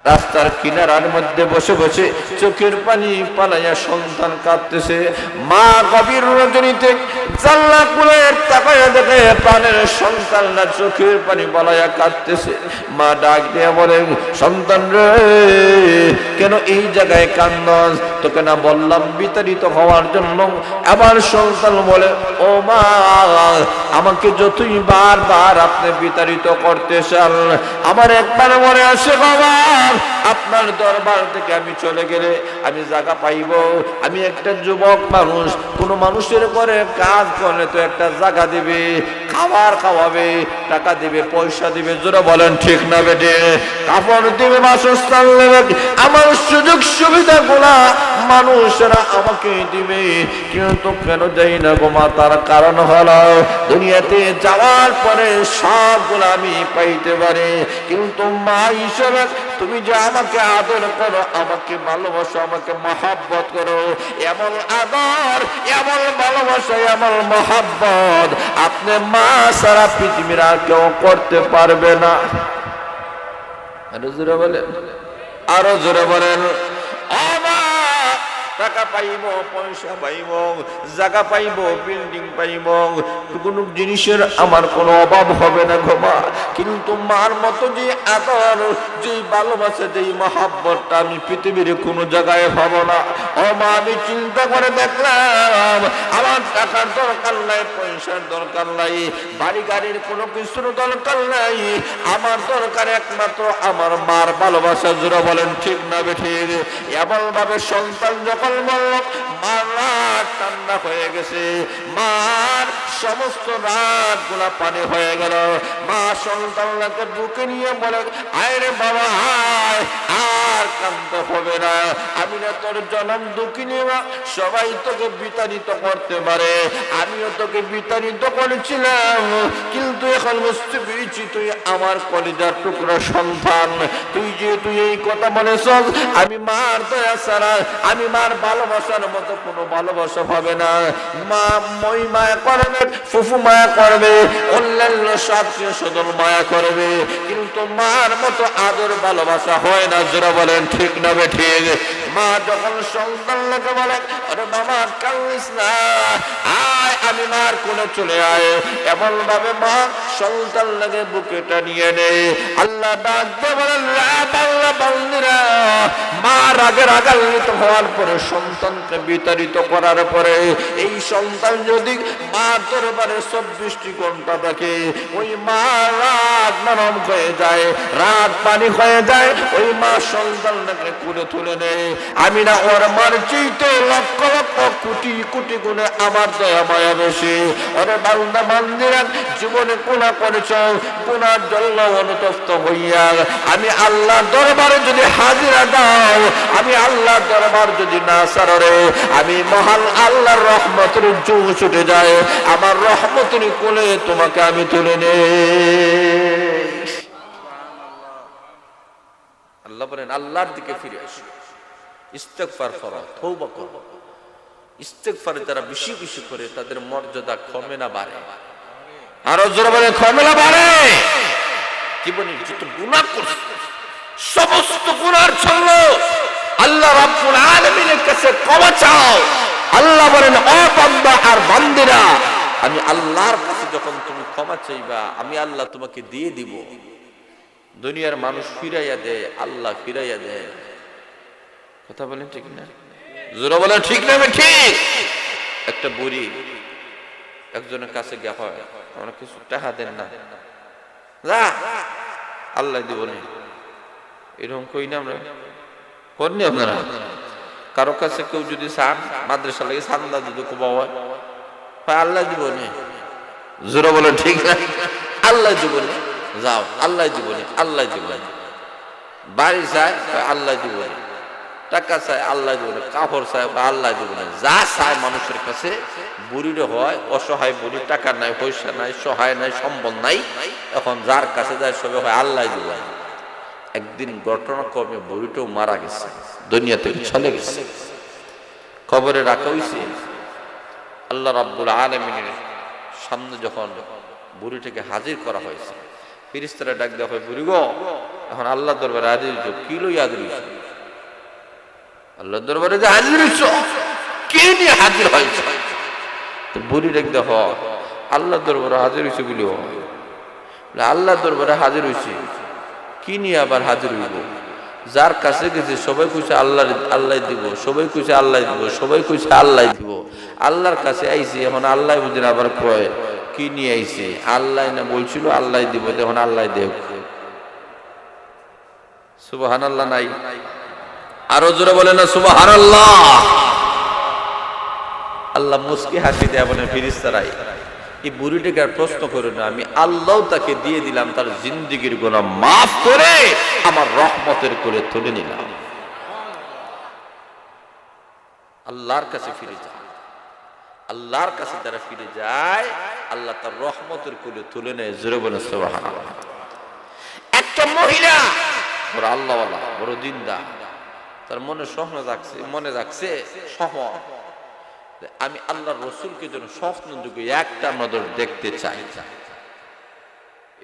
রাস্তার কিনারার মধ্যে বসে বসে চোখের পানি পালাইয়া সন্তান কাঁদতেছে। মা গভীর রজনীতে জানলা খুলে তাকায়া দেখে প্রাণের সন্তানরা চোখের পানি পালাইয়া কাঁদতেছে। মা ডাক দিয়ে বলেন, সন্তান রে, কেন এই জায়গায় কান্দস? তোকে না বললাম বিতাড়িত হওয়ার জন্য? আবার সন্তান বলে, ও মা, আমাকে যতই বারবার আপনি বিতাড়িত করতে চান, আমার একবার মনে আসে বাবা, আপনার দরবার থেকে আমি চলে গেলে আমি জায়গা পাইব। আমি একটা যুবক মানুষ, কোন মানুষের ঘরে কাজ করলে তো একটা জায়গা দিবে, খাবার খাওয়াবে, টাকা দিবে, পয়সা দিবে, জোরে বলেন ঠিক না বেটে? কাপড় দিবে, বাসস্থান দেবে, আমার সুযোগ সুবিধা গুলা মানুষেরা আমাকে দিবে। কিন্তু কেন যাই না গো মা? তার কারণ হলো দুনিয়াতে যাওয়ার পরে সবগুলো আমি পাইতে পারি, কিন্তু মা হিসেবে তুমি যে আমাকে আদর করো, আমাকে ভালোবাসো, আমাকে মহাব্বত করো, এমন আদর, এমন ভালোবাসা, এমন মহাব্বত আপনি মা সারা পৃথিবীর আর কেউ করতে পারবে না। আরো জোরে বলেন, আরো জোরে বলেন। টাকা পাইব, পয়সা পাইব, জায়গা পাইব, বিল্ডিং পাইব, কোন জিনিসের আমার কোনো অভাব হবে না গো মা। কিন্তু মার মতো যে আদর, যে ভালোবাসা, যে মহাব্বতটা আমি পৃথিবীর কোনো জায়গায় পাবো না। ও মা, আমি চিন্তা করে দেখলাম আমার টাকার দরকার নাই, পয়সার দরকার নাই, বাড়ি গাড়ির কোনো কিছুর দরকার নাই, আমার দরকার একমাত্র আমার মার ভালোবাসা। জোরে বলেন ঠিক না বেঠিক? এমন ভাবে সন্তান যখন বলল, মার রাত ঠান্ডা হয়ে গেছে, মার সমস্ত রাত গুলা পানি হয়ে গেল। মা সন্তানকে বুকে নিয়ে বলে, আয় রে বাবা আয়, আর কাঁদতে হবে না, আমি না তোর জনম দুঃখিনী মা, সবাই তোকে বিতাড়িত করতে পারে, আমিও তোকে বিতাড়িত করেছিলাম, কিন্তু এখন বুঝতে পেরেছি তুই আমার কলিজার টুকরা সন্তান। তুই যেহেতু এই কথা বলেছ, আমি মার দয়া ছাড়া, আমি মার ভালোবাসার মতো কোনো ভালোবাসা হবে না। মা মই মায়া করবে, ফুফু মায়া করবে, অন্যান্য আত্মীয় স্বজন মায়া করবে, কিন্তু মার মতো আদর ভালোবাসা হয় না। জোরে বলেন ঠিক না বেঠিক? মা যখন সন্তানকে বলে, আরে বাবা কাঁদিস না, আয় আমি মার কোলে চলে আয়, এমন ভাবে মা সন্তান লাগে বুকেটা নিয়ে নেয়। আল্লাহ ডাক দিয়ে বলেন, আল্লাহ বান্দিরা, মা রাগের রাগান্বিত হওয়ার পরে, সন্তানকে বিতাড়িত করার পরে, এই সন্তান যদি মার দরবারে 24টি ঘন্টা থাকে, ওই মা রাত নরম হয়ে যায়, রাত পানি হয়ে যায়, ওই মা সন্তানটাকে কুলে তুলে নেয়। আমি না ওর মার চাইতে লক্ষ লক্ষ কোটি কোটি গুণে আমার দয়া মায়া বেশি। ওরে বান্দা বান্দিরা, জীবনে গুনাহ করেছ, গুনার জন্য অনুতপ্ত হইয়া আমি আল্লাহর দরবারে যদি হাজিরা দাও, আমি আল্লাহর দরবার যদি না ছাড়ে, আমি মহান আল্লাহর রহমতের জোর ছুটে যায়, আমার রহমতের কোলে তোমাকে আমি তুলে নেই। আল্লাহ বলেন, আল্লাহর দিকে ফিরে আসো, ইস্তেগফার করো, তওবা করো। ইস্তেগফার যারা বেশি বেশি করে, তাদের মর্যাদা কমে না বাড়ে? আরো জোরে বলেন, কমে না বাড়ে? জীবনে যত গুনাহ করছো, সমস্ত গুনার জন্য আল্লাহ রাব্বুল আলামিনের কাছে ক্ষমা চাও। আল্লাহ বলেন, ও বান্দা আর বান্দিরা, আমি আল্লাহর কাছে যখন তুমি ক্ষমা চাইবা, আমি আল্লাহ তোমাকে দিয়ে দিব। দুনিয়ার মানুষ ফিরাইয়া দেয়, আল্লাহ ফিরাইয়া দেয়। কথা বলেন ঠিক না? জোরে বলেন ঠিক না? ঠিক। একটা বুড়ি একজনের কাছে গিয়া, হয় আমরা কিছু টাকা দেন না, যা আল্লাহ দিব না, এরকম কই না আমরা? করেননি আপনারা? কারো কাছে কেউ যদি চান, মাদ্রাসা লাগে চান্দা যদি খুব হয়, আল্লাহ দিব না। জোরে বলেন ঠিক না? আল্লাহ দিব না, যাও আল্লাহ দিব না, আল্লাহ দিব না। বাড়ি চায়, আল্লাহ দিব না। টাকা চায়, আল্লাহ দিব না। কাপড় চায়, আল্লাহ দিব না। যা চায় মানুষের কাছে, বুড়িরে হয়, অসহায় বুড়ি, টাকা নাই, পয়সা নাই, সহায় নাই, সম্বল নাই, এখন যার কাছে যায় সবে হয় আল্লাহ দিব না। একদিন ঘটনাক্রমে বুড়িটাও মারা গেছে, দুনিয়া থেকে চলে গেছে, কবরে রাখা হইছে। আল্লাহ রাব্বুল আলামিনের সামনে যখন বুড়িটাকে হাজির করা হয়েছে, ফেরেশতারা ডাক দেওয়া হয়, বুড়ি গো এখন আল্লাহ দরবারে হাজির হইছো, কি লই হাজির হইছো? আল্লাহ দরবারে যে হাজির হইছো, কি নিয়ে হাজির হয়েছে? তো বুড়ি ডাক দেওয়া হয়, আল্লাহ দরবারে হাজির হইছে বলি হয়। আল্লাহ দরবারে হাজির হইছে, কি নিয়ে আবার হাজির হইব? যার কাছে গেছে সবাই কইছে আল্লাহ আল্লাহ দিব, সবাই কইছে আল্লাহ দিব, সবাই কইছে আল্লাহ দিব। আল্লাহর কাছে আইছে, এখন আল্লাহ বুঝেন আবার কয় কি নিয়ে আইছে? আল্লাহ না বলছিল আল্লাহ দিব, এখন আল্লাহ দেব। সুবহানাল্লাহ নাই? আরো জোরে বলে না সুবহানাল্লাহ। আল্লাহ মুস্কি হাসি দেয়া বলেন, ফেরেশতারাই এই বুড়িটাকে আর প্রশ্ন করে না, আমি আল্লাহ তাকে দিয়ে দিলাম, তার জিন্দেগীর গুনাহ মাফ করে আমার রহমতের কোলে তুলে নিলাম। আল্লাহর কাছে ফিরে যায়, আল্লাহর কাছে যারা ফিরে যায় আল্লাহ তার রহমতের কোলে তুলে নেয়। জোরে বলেন সুবহানাল্লাহ। একটা মহিলা বড় আল্লাহওয়ালা, বড় দিনদার, তার মনে স্বপ্ন জাগছে, মনে জাগছে স্বপ্ন, আমি আল্লাহর রাসূলকে যেন স্বপ্ন যুগে একটা নজর দেখতে চাই।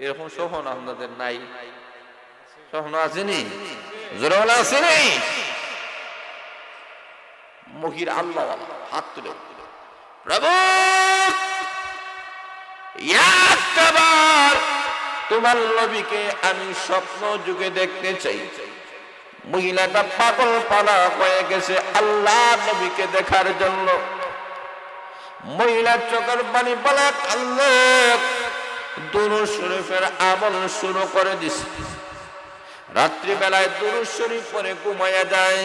এরকম স্বপ্ন আপনাদের নাই? স্বপ্ন আসেনি? জোরে বলা আসেনি? মহিলা আল্লাহওয়ালা হাত তুলে, প্রভু একবার তোমার নবীকে আমি স্বপ্ন যুগে দেখতে চাই। মহিলাটা পাগল পালা হয়ে গেছে আল্লাহ নবীকে দেখার জন্য। মহিলার চোখের পানি বলে আল্লাহ, দুরূদ শরীফের আমল শুরু করে দিছে। রাত্রি বেলায় দুরূদ শরীফ পড়ে ঘুমায়া যায়,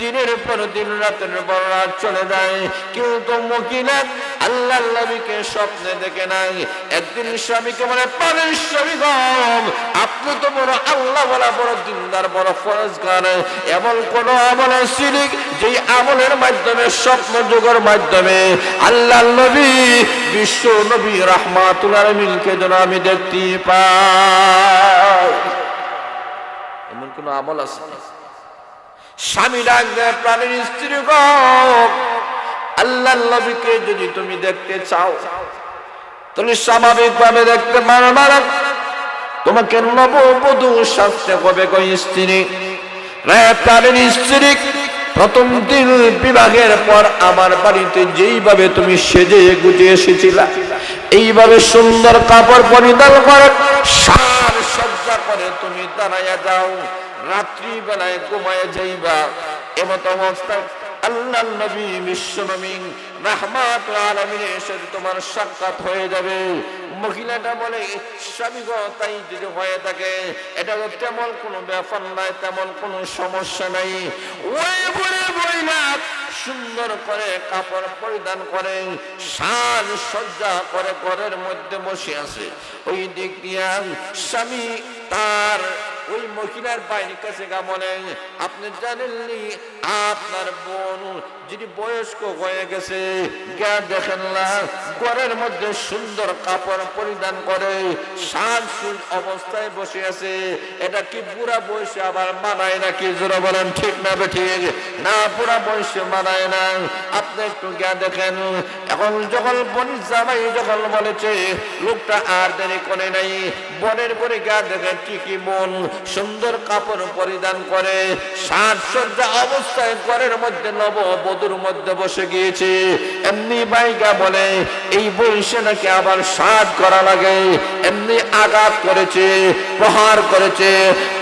দিনের পর দিন রাতের পর রাত চলে যায়, কিন্তু মহিলা আল্লাহর নবীকে স্বপ্নে দেখে নাই। একদিন স্বামীকে বলে, পারেন স্বামী গো, আপনি তো বড় আল্লাহ বলা, বড় দিনদার, বড় ফরজগার, এমন কোন আমল আছে যেই আমলের মাধ্যমে স্বপ্ন যুগের মাধ্যমে আল্লাহর নবী বিশ্ব নবী রাহমাতুল আলামিনকে যেন আমি দেখতে পাই? এমন কোন আমল আছে? স্বামী ডাক দেয়, প্রাণের স্ত্রী গো, আল্লাহর নবীকে যদি তুমি দেখতে চাও তাহলে স্বাভাবিক ভাবে দেখতে পারো না, তোমাকে নববধূ সাজতে হবে গো স্ত্রী। প্রাণের স্ত্রী, প্রথম দিন বিবাহের পর আমার বাড়িতে যেইভাবে তুমি সেজে গুজে এসেছিলা, এইভাবে সুন্দর কাপড় পরিধান করে সাজ সজ্জা করে তুমি দাঁড়াইয়া যাও, রাত্রি বেলায় ঘুমায় যাইবা। এমত অবস্থায় আল্লাহর নবী বিশ্ব নবী রাহমাতুল আলামিনের সাথে তোমার সাক্ষাৎ হয়ে যাবে। মহিলাটা বলে, স্বামী গো, তাই যদি হয়ে থাকে এটা তো তেমন কোনো ব্যাপার নাই, তেমন কোনো সমস্যা নাই। ওই বলে বইলা সুন্দর করে কাপড় পরিধান করে সাজ সজ্জা করে ঘরের মধ্যে বসে আছে। ওই দিক দিয়া স্বামী তার ওই মহিলার বাইরের কাছে গা বলে, আপনি জানেননি আপনার বোন যিনি বয়স্ক হয়ে গেছে, গা দেখেন না ঘরের মধ্যে সুন্দর কাপড় পরিধান করে সাজসুজ অবস্থায় বসে আছে, এটা কি বুড়া বয়সে আবার মানায় নাকি? জোরে বলেন ঠিক না বেঠিক? না, বুড়া বয়সে মানায় না। আপনি একটু গা দেখেন। এখন যখন বনি জামাই যখন বলেছে, লোকটা আর দেরি করে নাই, বনের পরে গা দেখেন ঠিকই বোন সুন্দর কাপড় পরিধান করে সাজসজ্জা অবস্থায় ঘরের মধ্যে নববধূর মধ্যে বসে গিয়েছে। এমনি বাইগা বলে, এই বয়সে নাকি আবার সাজ করা লাগে। এমনি আঘাত করেছে, প্রহার করেছে।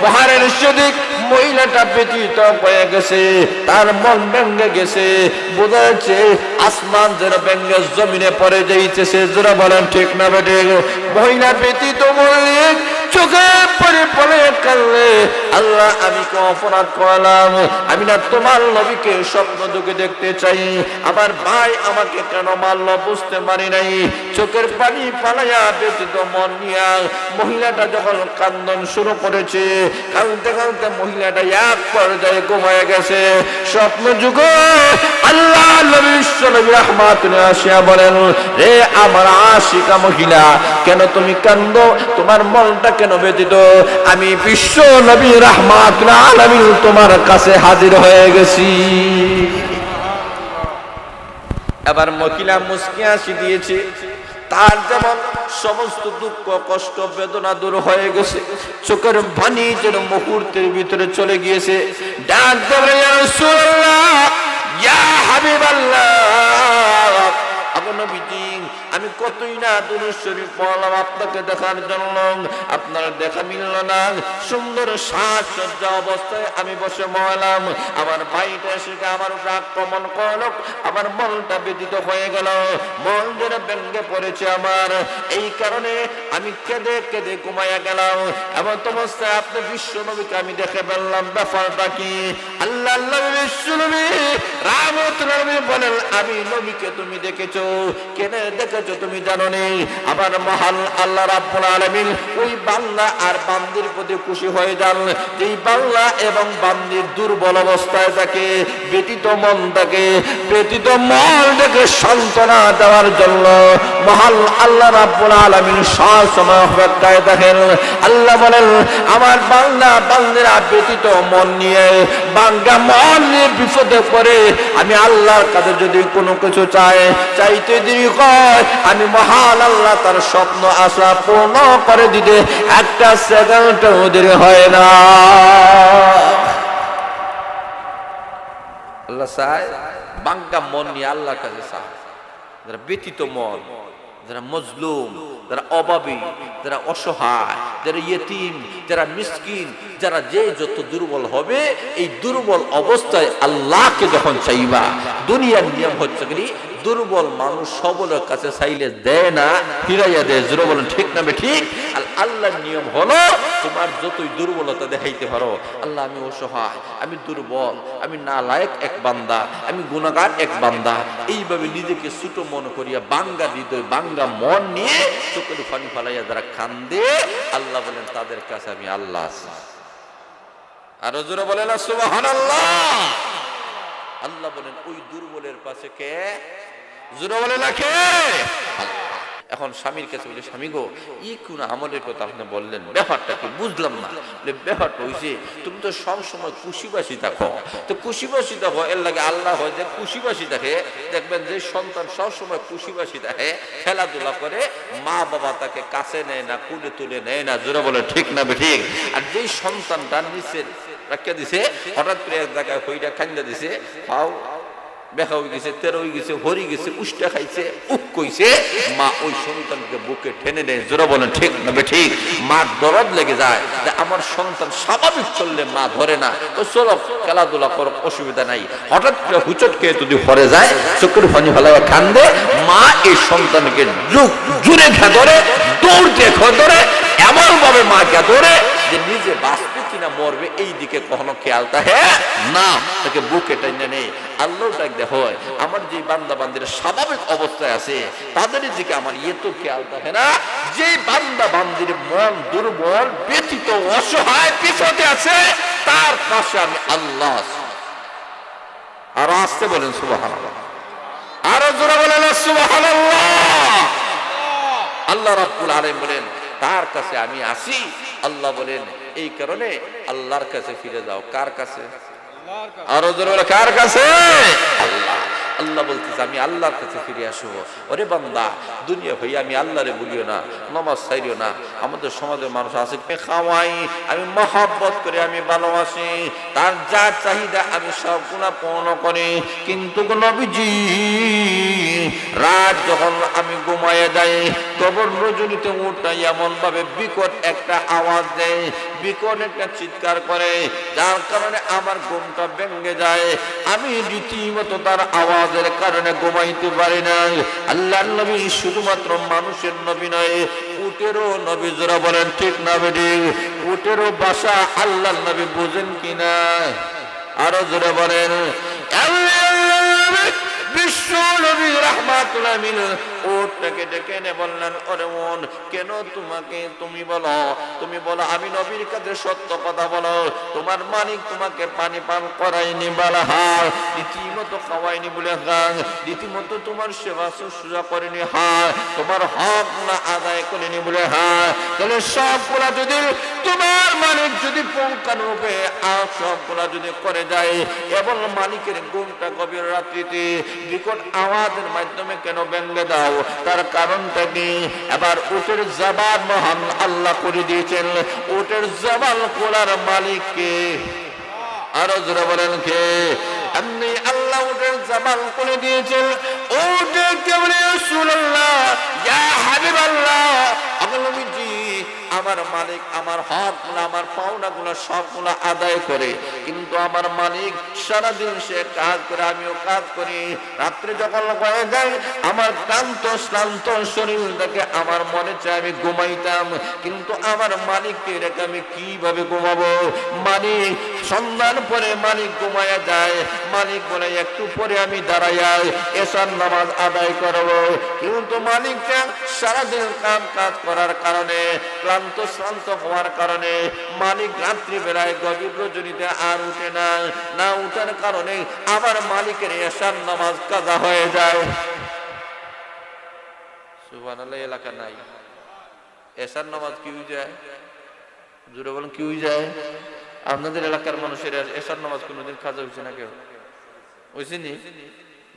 প্রহারের সেদিক মহিলাটা ব্যতীত হয়ে গেছে, তার মন ভেঙে গেছে। বোঝা যাচ্ছে আসমান যেন ভেঙে জমিনে পড়ে যাইতেছে। যারা বলেন ঠিক না বেটে? মহিলা ব্যতীত মহিলা চোখে পরে পরে কাঁদলে, আল্লাহ আমি কি অপরাধ করলাম? আমি না তোমার নবীকে স্বপ্ন যুগে দেখতে চাই, আমার ভাই আমাকে কেন মারল বুঝতে পারি নাই। চোখের পানি পালাইয়া ব্যতীত মন নিয়া মহিলাটা যখন কান্দন শুরু করেছে, কাঁদতে কাঁদতে মহিলাটা এক পর্যায়ে ঘুমায় গেছে। স্বপ্ন যুগে আল্লাহ নবী বিশ্বনবী রাহমাতুল আসিয়া বলেন, রে আমার আশিকা মহিলা, কেন তুমি কান্দো? তোমার মনটা কেন ব্যতীত? আমি বিশ্ব নবী রাহমাতুল আলামিন তোমার কাছে হাজির হয়ে গেছি। এবার মহিলা মুস্কি হাসি দিয়েছে, তার যেমন সমস্ত দুঃখ কষ্ট বেদনা দূর হয়ে গেছে, চোখের পানি যেন মুহূর্তের ভিতরে চলে গিয়েছে। ডাক দেবে ইয়া রাসূলুল্লাহ, ইয়া হাবিবাল্লাহ, আপনি নবীজি আমি কতই না দুরূদ শরীফ পড়লাম আপনাকে দেখার জন্য, আপনার দেখা মিলল না। সুন্দর সাজসজ্জা অবস্থায় আমি বসে মরলাম, আমার ভাইটা এসে আমার উপর আক্রমণ করল, আমার মনটা ব্যথিত হয়ে গেল, মন যেন ভেঙে পড়েছে আমার। এই কারণে আমি কেঁদে কেঁদে ঘুমাইয়া গেলাম। এমন অবস্থায় আপনি বিশ্ব নবীকে আমি দেখে ফেললাম। ব্যাপারটা কি? আল্লাহ আল্লাহ বিশ্ব নবী রাহমাতুল আলামিন বলেন, আমি নবীকে তুমি দেখেছো, কেন দেখেছো তুমি জানো নি? আমার মহান আল্লাহ রাব্বুল আলামিন ওই বান্দা আর বান্দির প্রতি খুশি হয়ে যান যেই বান্দা এবং বান্দির দুর্বল অবস্থায় থাকে, ব্যতীত মন থাকে, ব্যতীত মন থেকে সান্ত্বনা দেওয়ার জন্য মহান আল্লাহ রাব্বুল আলামিন সবসময় অপেক্ষায় থাকেন। আল্লাহ বলেন, আমার বান্দা বান্দিরা ব্যতীত মন নিয়ে, বাঙ্গা মন নিয়ে বিপদে পড়ে আমি আল্লাহর কাছে যদি কোনো কিছু চাইতে দেরি হয়, আমি মহান আল্লাহ তার স্বপ্ন আশা পূর্ণ করে দিতে একটা সেকেন্ডও দেরি হয় না। আল্লাহ চায় বাঙ্গা মন নিয়ে আল্লাহর কাছে চায়। যারা ব্যতীত মন, যারা মজলুম, যারা অভাবী, যারা অসহায়, যারা ইয়েতিম, যারা মিসকিন, যারা যে যত দুর্বল হবে, এই দুর্বল অবস্থায় আল্লাহকে যখন চাইবা, দুনিয়ার নিয়ম হচ্ছে কি দুর্বল মানুষ সবলের কাছে চাইলে দেয় না, ফিরাইয়া দেয়। জোরে বলেন ঠিক না ঠিক? আর আল্লাহর নিয়ম হলো তোমার যতই দুর্বলতা দেখাইতে পারো, আল্লাহ আমি অসহায়, আমি দুর্বল, আমি নালায়েক এক বান্দা, আমি গুনাহগার এক বান্দা, এইভাবে নিজেকে ছোট মনে করিয়া বাঙ্গা হৃদয় বাঙ্গা মন নিয়ে চোখের পানি ফালাইয়া যারা কান্দে, আল্লাহ বলেন তাদের কাছে আমি আল্লাহ আছি। আরো জোরে বলেন সুবহানাল্লাহ। আল্লাহ বলেন ওই দুর্বলের পাশে কে? জোরে বলে না কে? আল্লাহ। এখন স্বামীর কাছে বলে, স্বামী গো, ই কোন আমলের কথা আপনি বললেন, ব্যাপারটা কি বুঝলাম না। ব্যাপারটা হইছে তুমি তো সবসময় খুশিবাসী থাকো, তো খুশিবাসী থাকো, এর লাগে আল্লাহ হয় যে খুশিবাসী থাকে। দেখবেন যে সন্তান সবসময় খুশিবাসী থাকে, খেলাধুলা করে, মা বাবা তাকে কাছে নেয় না, কুলে তুলে নেয় না। জোরে বলে ঠিক না ঠিক? আর যেই সন্তানটা নিচে রাখিয়া দিছে, হঠাৎ করে এক জায়গায় হইটা খাইন্দা দিছে, পাও বেখা হয়ে গেছে, তেরো হয়ে গেছে, হরি গেছে, উষ্টা খাইছে, উক কইছে, মা ওই সন্তানকে বুকে টেনে নেয়। জোরে বলেন ঠিক না ঠিক? মার দরদ লেগে যায় যে আমার সন্তান স্বাভাবিক চললে মা ধরে না, তো চলো খেলাধুলা করো, অসুবিধা নাই। হঠাৎ করে হুচট খেয়ে যদি পরে যায়, চোখের পানি ফেলায় কান্দে, মা এই সন্তানকে জুড়ে ধরে, দৌড় দিয়ে ধরে, এমন ভাবে মাকে ধরে যে নিজে বাঁচবে কিনা মরবে এই দিকে কখনো খেয়াল থাকে না, তাকে বুকে টেনে নেই। আল্লাহ ডাক দেয়, হয় আমার যে বান্দা বান্দিরা স্বাভাবিক অবস্থায় আছে তাদের দিকে আমার তো খেয়াল থাকে না। যে বান্দা বান্দির মন দুর্বল, ব্যথিত, অসহায়, বিপদে আছে, তার পাশে আমি আল্লাহ আছি। আর আসতে বলেন সুবহানাল্লাহ, আরো জোরে বলেন সুবহানাল্লাহ। আল্লাহ রাব্বুল আলামিন বলেন তার কাছে আমি আসি। আল্লাহ বলেন এই কারণে আল্লাহর কাছে ফিরে যাও। কার কাছে? আরো জোরে বলে কার কাছে? আল্লাহ। আল্লাহ বলতেছে আমি আল্লাহর কাছে ফিরে আসবো। ওরে বান্দা, দুনিয়া ভাই আমি আল্লাহরে বলিও না, নামাজ ছাইরিও না। আমাদের সমাজের মানুষ আছে খাওয়াই, আমি মহব্বত করে, আমি ভালোবাসি, তার যা চাহিদা আমি সব গুণা পূর্ণ করি। কিন্তু নবীজি রাত যখন আমি ঘুমাইয়া যাই, কবর রজনীতে উঠটা এমন ভাবে বিকট একটা আওয়াজ দেয়, বিকট একটা চিৎকার করে, যার কারণে আমার ঘুমটা ভেঙে যায়। আমি রীতিমতো তার আওয়াজের কারণে ঘুমাইতে পারি না। আল্লাহর নবী শুধুমাত্র মানুষের নবী নয়, উটেরও নবী। জোরা বলেন ঠিক না বেটি? উটেরও ভাষা আল্লাহর নবী বুঝেন কিনা? আরো জোরে বলেন। বিশ্ব নবী রাহমাতুল্লাহ আলাইহি ওটাকে ডেকে এনে বললেন, ওরে মন, কেন তুমি বলো আমি নবীর কাছে সত্য কথা বলো, তোমার মালিক তোমাকে পানি পান করায়নি বলে হ্যাঁ, রীতিমতো খাওয়ায়নি বলে হ্যাঁ, রীতিমতো তোমার সেবা শুশ্রূষা করেনি হ্যাঁ, তোমার হক না আদায় করেনি বলে হ্যাঁ, তাহলে সবগুলা যদি তোমার মালিক যদি পুঙ্খানুরূপে সবগুলা যদি করে যায়, এবং মালিকের ঘুমটা গভীর রাত্রিতে বিকট আওয়াজের মাধ্যমে কেন ভেঙে দাও? তার কারণটা কি? এবার উটের জবান মহান আল্লাহ করে দিয়েছেন। উটের জবান খোলার মালিক কে? আরো জোরে বলেন কে? আপনি আল্লাহ উটের জবান খুলে দিয়েছেন। উটে কে বলে রাসূলুল্লাহ, ইয়া হাবিবাল্লাহ, নবীজি, আমার মালিক আমার হকগুলো আমার পাওনাগুলো সবগুলো আদায় করে, কিন্তু আমার মালিক সারাদিন সে কাজ করে, আমিও কাজ করি। রাত্রে যখন হয়ে যায় আমার ক্লান্ত শ্রান্ত শরীর দেখে আমার মনে চায় আমি ঘুমাইতাম, কিন্তু আমার মালিককে রেখে আমি কিভাবে ঘুমাবো? মালিক সন্ধ্যার পরে মালিক ঘুমায়া যায়। মালিক বলে একটু পরে আমি দাঁড়াইয়া এশার নামাজ আদায় করবো, কিন্তু মালিকটা সারাদিন কাজ করার কারণে ক্লান্ত শ্রান্ত হওয়ার কারণে মালিক রাত্রি বেলায় গভীর রজনীতে আর উঠে না উঠার কারণে আমার মালিকের এশার নামাজ কাজা হয়ে যায়। সুবহানাল্লাহ। এলাকা নাই এশার নামাজ কি হয়ে যায়? জোরে বলেন কি হয়ে যায়? আপনাদের এলাকার মানুষের এশার নামাজ কোনোদিন কাজা হয়েছে না? কেউ হয়েছে নি?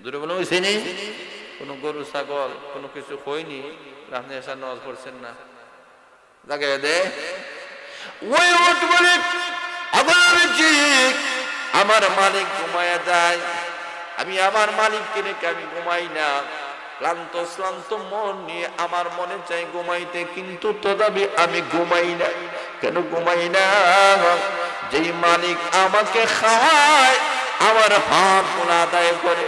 জোরে বলেন হয়েছে নি? কোনো গরু ছাগল কোনো কিছু হয়নি, আপনি এশার নামাজ পড়ছেন না? জায়গায় দে ওই উট বলে আমার মালিক ঘুমায়া যায়, আমি আমার মালিককে রেখে আমি ঘুমাই না। ক্লান্ত শ্রান্ত মন নিয়ে আমার মনে চাই ঘুমাইতে, কিন্তু তথাপি আমি ঘুমাই না। কেন ঘুমাই না? যেই মালিক আমাকে খাওয়ায়, আমার হক আদায় করে,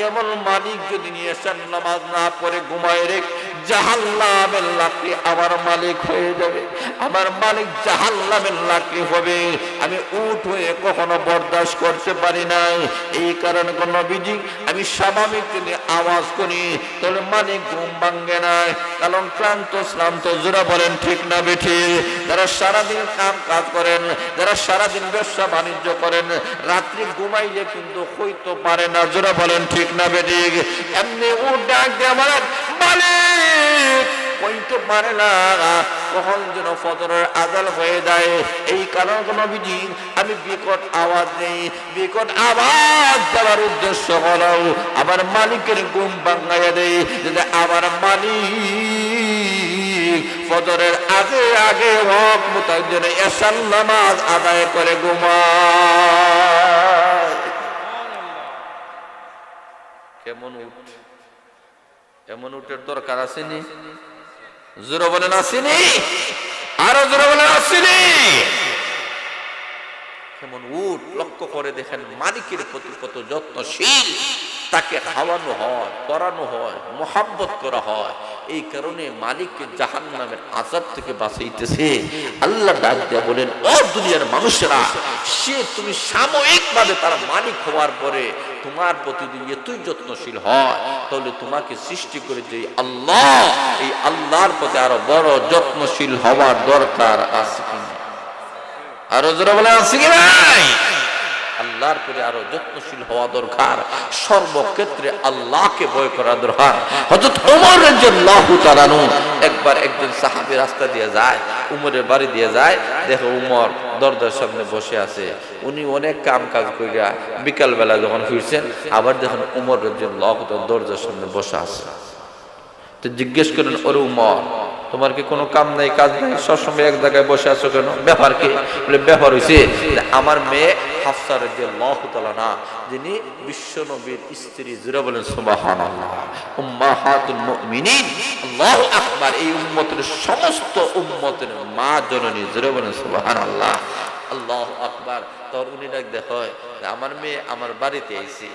এমন মালিক যদি নিয়ে নামাজ না পড়ে ঘুমায় রে, জাহান্নামের লাকড়ি আমার মালিক হয়ে যাবে। আমার মালিক জাহান্নামের লাকড়ি হবে। আমি উট হয়ে কখনো বরদাস্ত করতে পারি না। এই কারণে নবীজি আমি স্বাভাবিক যদি আওয়াজ করি তাহলে মালিক ঘুম ভাঙ্গে না, কারণ ক্লান্ত শ্রান্ত। জোরা বলেন ঠিক না বেঠি? যারা সারাদিন কাজ করেন, যারা সারাদিন ব্যবসা বাণিজ্য করেন, রাত্রি ঘুমাইলে কিন্তু হইতে পারে না। জোরা বলেন ঠিক না বেঠি? এমনি উট ডাক দিয়ে বলেন মালিক কইতে পারে না, কখন যেন ফজরের আযান হয়ে যায়। এই কারণে নবীজি আমি বিকট আওয়াজ দেই। বিকট আওয়াজ দেওয়ার উদ্দেশ্য হলো আমার মালিকের ঘুম ভাঙাইয়া দেই, যাতে আমার মালিক ফজরের আগে হক মোতাবেক এশার নামাজ আদায় করে ঘুমায়। কেমন উট? এমন উটের দরকার আসেনি? জোরে বলেন আসেনি? আরো জোরে বলেন আসেনি? কেমন উট লক্ষ্য করে দেখেন মালিকের প্রতি কত যত্নশীল, তাকে খাওয়ানো হয়, পরানো হয়, মোহাব্বত করা হয়। এই কারণে মালিককে জাহান্নামের আযাব থেকে বাঁচাইতেছে। আল্লাহ ডাক দিয়ে বলেন, ও দুনিয়ার মানুষেরা, সে তুমি সাময়িকভাবে তার মালিক হওয়ার পরে তোমার প্রতি যদি এতই যত্নশীল হয়, তাহলে তোমাকে সৃষ্টি করে যে আল্লাহ, এই আল্লাহর প্রতি আরো বড় যত্নশীল হওয়ার দরকার আছে কি? আরো জোরে বলে আছে কি নাই? আল্লাহর প্রতি আরো যত্নশীল হওয়া দরকার। সর্বক্ষেত্রে আল্লাহকে ভয় করা দরকার। হযরত ওমর রাদিয়াল্লাহু তাআলা একবার একজন সাহাবী রাস্তা দিয়ে যায়, উমরের বাড়ি দিয়ে যায়, দেখে উমর দরজার সামনে বসে আছে। উনি অনেক কাম কাজ কইরা বিকাল বেলা যখন ফিরছেন, আবার দেখেন উমর রাদিয়াল্লাহু তাআলা দরজার সামনে বসে আছে। তো জিজ্ঞেস করেন, ওরে উমর, তোমার কি কোনো কাম নাই কাজ নাই, সবসময় এক জায়গায় বসে আছো কেন? ব্যাপার কি? বলে ব্যাপার হইছে আমার মেয়ে হাফসা রাদিয়াল্লাহু তাআলা না, যিনি বিশ্ব নবীর স্ত্রী। জোরে বলেন সুবহানাল্লাহ। উম্মাহাতুল মুমিনিন, আল্লাহু আকবার। এই উম্মতের সমস্ত উম্মতের মা জননী। জোরে বলেন সুবহানাল্লাহ। আল্লাহু আকবার। তোর উনি ডাক দেখো, আমার মেয়ে আমার বাড়িতে আইছে,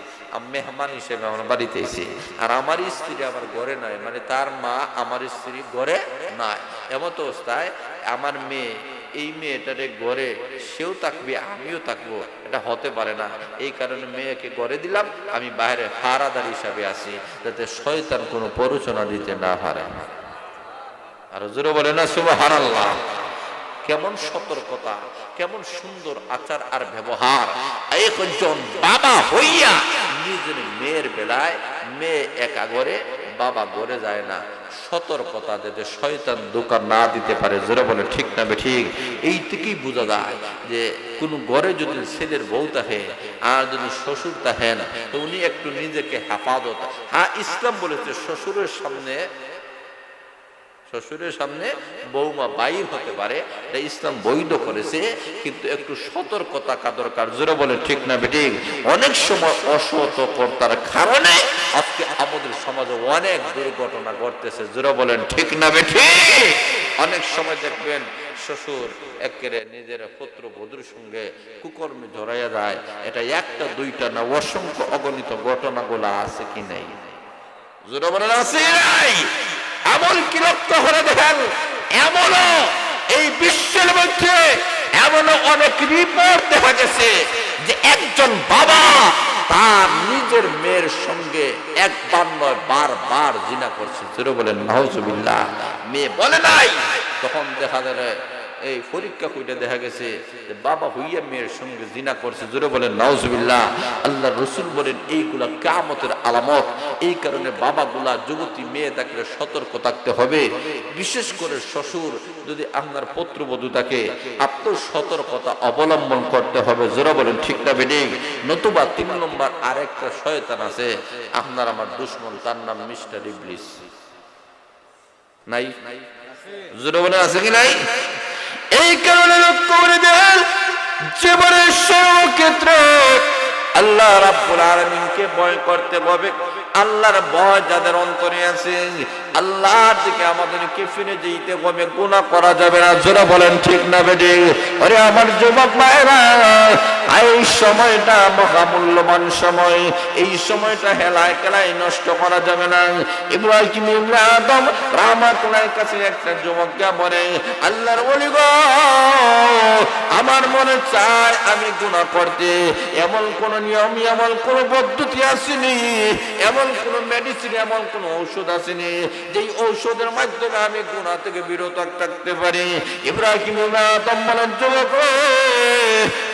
মেহমান হিসেবে আমার বাড়িতে এসে, আর আমার স্ত্রী আমার ঘরে নাই, মানে তার মা আমার স্ত্রী ঘরে নাই। এমন তো অবস্থায় আমার মেয়ে, এই মেয়েটারে ঘরে সেও থাকবে আমিও থাকবো, এটা হতে পারে না। এই কারণে মেয়েকে ঘরে দিলাম, আমি বাইরে হারাদার হিসাবে আছি, যাতে শয়তান কোনো প্ররোচনা দিতে না পারে। আর জোরে বলে না সুবহানাল্লাহ। কেমন সতর্কতা, কেমন সুন্দর আচার আর ব্যবহার। একজন বাবা হইয়া নিজের মেয়ের বেলায়, মেয়ে একা ঘরে, বাবা ঘরে যায় না, সতর্কতা যাতে শয়তান দোকান না দিতে পারে। জোরে বলে ঠিক না ঠিক? এই থেকেই বোঝা যায় যে কোন ঘরে যদি ছেলের বউ থাকে আর যদি শ্বশুর থাকেন, তো উনি একটু নিজেকে হেফাজত। হ্যাঁ, ইসলাম বলেছে শ্বশুরের সামনে বৌমা বাইর হতে পারে, এটা ইসলাম বৈধ করেছে, কিন্তু একটু সতর্কতা দরকার। জোরে বলে ঠিক না বেঠিক? অনেক সময় অসতর্কতার কারণে আজকে আমাদের সমাজে অনেক দুর্ঘটনা ঘটতেছে। জোরে বলেন ঠিক না বেঠিক? অনেক সময় দেখবেন শ্বশুর একেবারে নিজের পুত্র বধূর সঙ্গে কুকর্মে জড়াইয়া যায়। এটা একটা দুইটা না, অসংখ্য অগণিত ঘটনাগুলো আছে কি নাই? জোরে বলেন আছে নাই? এমন কি লক্ষ্য করে দেখেন, এমনও এই বিশ্বের মধ্যে এমনও অনেক রিপোর্ট দেখা গেছে যে একজন বাবা তার নিজের মেয়ের সঙ্গে একবার নয় বারবার জিনা করছে। জোরে বলেন নাউজুবিল্লাহ। মেয়ে বলে নাই, তখন দেখা যায় এই পরীক্ষা কইটা দেখা গেছে যে বাবা হইয়া মেয়ের সঙ্গে জিনা করছে। জোরে বলেন নাউজুবিল্লাহ। আল্লাহ রাসূল বলেন এইগুলা কিয়ামতের আলামত। এই কারণে বাবাগুলা যুবতী মেয়ে থাকলে সতর্ক থাকতে হবে। বিশেষ করে শ্বশুর যদি আপনার পুত্রবধূ থাকে, আপনার সতর্কতা অবলম্বন করতে হবে। জোরে বলেন ঠিক না বেঠিক? নতুবা 3 নম্বর আরেকটা শয়তান আছে আপনার আমার দুশমন, তার নাম মিস্টার ইবলিস। নাই? জোরে বলেন আছে কি নাই? এই কারণে লক্ষ্য করে দেন জীবনের সর্বক্ষেত্রে আল্লাহ রাব্বুল আলামিনকে ভয় করতে হবে। আল্লাহর ভয় যাদের অন্তরে আছে, আল্লাহর দিকে আমাদেরকে ফিরে যেতে হবে, গুনাহ করা যাবে না। জোরে বলেন ঠিক না বেঠিক? আরে আমার যুবক ভাইরা, এই সময়টা মহামূল্যবান সময়, এই সময়টা হেলায় খেলায় নষ্ট করা যাবে না। ইব্রাহিম ইবনে আদম রাহমাতুল্লাহর কাছে একটা যুবককে বলে, আল্লাহর ওলি গো, আমার মনে চায় আমি গুনাহ করতে, এমন কোন নিয়ম, এমন কোন পদ্ধতি আসেনি, এমন কোন মেডিসিন, এমন কোন ঔষধ আসেনি যেই ঔষধের মাধ্যমে আমি গুনাহ থেকে বিরত থাকতে পারি। ইব্রাহিম ইবনে আদম বলেন, যুবক,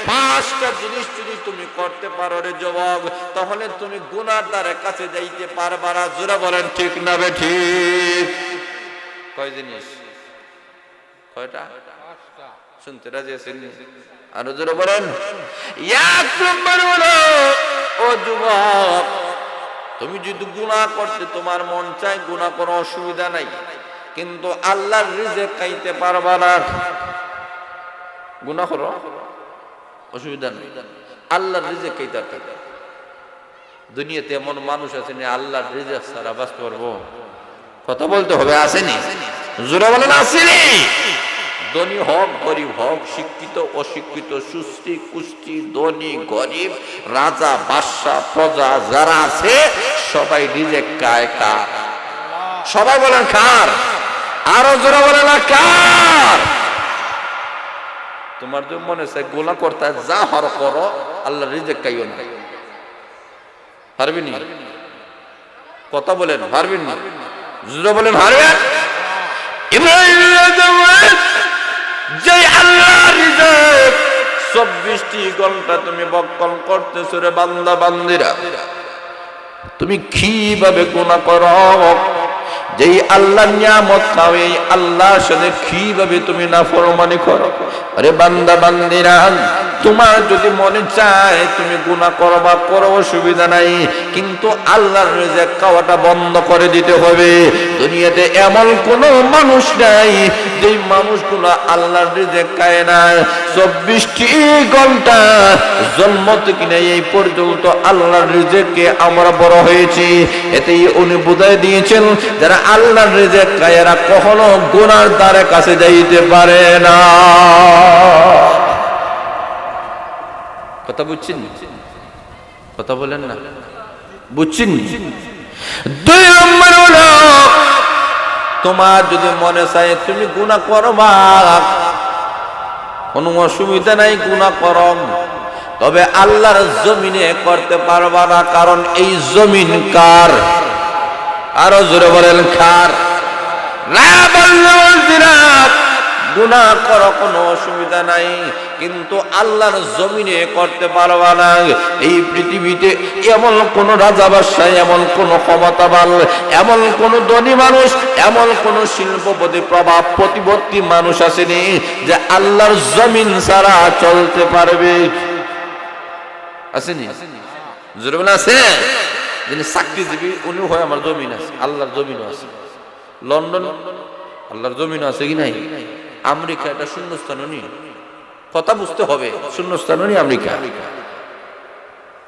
5টা জিনিস যদি তুমি করতে পারো রে যুবক, তাহলে তুমি গুনার দ্বারে কাছে যাইতে পারবা না। জোরে বলেন ঠিক না বেঠিক? কয় জিনিস? কয়টা? 5টা। শুনতে রাজি আছেন? আরো জোরে বলেন। এক নম্বর হলো, ও যুবক, তুমি যদি গুনাহ করতে তোমার মন চায়, গুনাহ করো, অসুবিধা নাই, কিন্তু আল্লাহর রিজিক খাইতে পারবা না। গুনাহ করো, অসুবিধা নেই, আল্লাহর রিজিক খাইতে পারবে। দুনিয়াতে এমন মানুষ আছে না আল্লাহর রিজিক ছাড়া বাঁচতে পারবো? কথা বলতে হবে, আসেনি? জোরে বলেন আসেনি? ধনী হোক গরিব হোক, শিক্ষিত অশিক্ষিত, সুস্থি কুষ্টি, ধনী গরিব, রাজা বাদশা প্রজা যারা আছে সবাই রিজিক খায় কার? সবাই বলেন কার? আরো জোরে বলেন না কার? তোমার যদি মনে চায় গুনাহ করতে, যা হর করো, আল্লাহ রিজিক খাইও না। পারবেন না? কথা বলেন পারবেন না? জোরে বলেন পারবেন? ইব্রাহিম যে আল্লাহ রিজিক 24টি ঘন্টা তুমি বক্ষণ করতেছো রে বান্দা বান্দিরা, তুমি কিভাবে গুনাহ করো? যেই আল্লাহ নিয়ামত দাও, এই আল্লাহর সাথে কিভাবে তুমি নাফরমানি করো? আরে বান্দা বান্দিরা, তোমার যদি মনে চায় তুমি গুনাহ করবা, করো, অসুবিধা নাই, কিন্তু আল্লাহর রিজিক খাওয়াটা বন্ধ করে দিতে হবে। দুনিয়াতে এমন কোনো মানুষ নাই যেই মানুষগুলো আল্লাহর রিজিক খায় না। 24টি ঘন্টা জন্ম থেকে এই পর্যন্ত আল্লাহর রিজিকে আমরা বড় হয়েছি। এতেই উনি বুঝাই দিয়েছেন, যারা আল্লাহর রিজিক খায় এরা কখনো গুনার দ্বারে কাছে যাইতে পারে না। কথা বুঝছেন? কথা বলেন না, বুঝছেন? 2 নম্বর হলো, তোমার যদি মনে চায় তুমি গুনাহ করবা, কোনো অসুবিধা নাই, গুনাহ করো, তবে আল্লাহর জমিনে করতে পারবা না, কারণ এই জমিন কার? আরো জোরে বলেন কার? গুনাহ করো, কোনো অসুবিধা নাই, কিন্তু আল্লাহর জমিনে করতে পারবা না। এই পৃথিবীতে এমন কোন রাজা বাদশাহ, এমন কোন ক্ষমতাবান, এমন কোন ধনী মানুষ, এমন কোন শিল্পপতি প্রভাব প্রতিপত্তি মানুষ আসেনি যে আল্লাহর জমিন ছাড়া চলতে পারবে। আসেনি? জোরে বলে আছে? যিনি চাকরিজীবী উনি হয় আমার জমিন আছে, আল্লাহর জমিনও আছে। লন্ডন আল্লাহর জমিনও আছে কি নাই? আমেরিকা এটা শূন্যস্থানও নেই, কথা বুঝতে হবে, শূন্যস্থানও নেই আমেরিকা।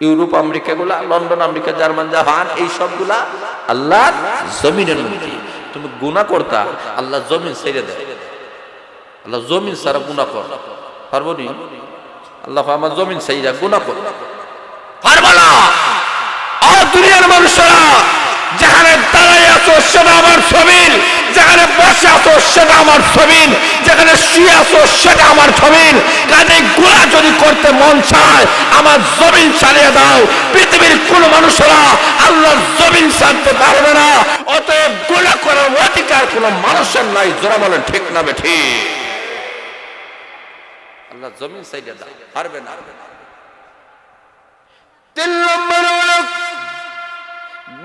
ইউরোপ আমেরিকা গুলা, লন্ডন আমেরিকা, জার্মান, জাহান, এই সবগুলা আল্লাহর জমিনের মধ্যে। তুমি গুনাহ করতা, আল্লাহ জমিন ছেড়ে দেয়। আল্লাহ জমিন ছাড়া গুনাহ কর পারবো নি? আল্লাহ আমার জমিন ছেড়ে গুনাহ কর পারবো না। আর দুনিয়ার মানুষরা যেখানে দাঁড়াই আছো সেটা আমার জমিন, যেখানে বসে আছো সেটা আমার জমিন, যেখানে শুয়ে আছো সেটা আমার জমিন। কাজে গুনাহ যদি করতে মন চায় আমার জমিন ছাড়িয়ে দাও। পৃথিবীর কোন মানুষরা আল্লাহর জমিন ছাড়তে পারবে না, অতএব গুনাহ করার অধিকার কোন মানুষের নাই। যারা বলেন ঠিক না বেঠিক? আল্লাহ জমিন ছাড়িয়ে দাও, পারবে না। 3 নম্বর হলো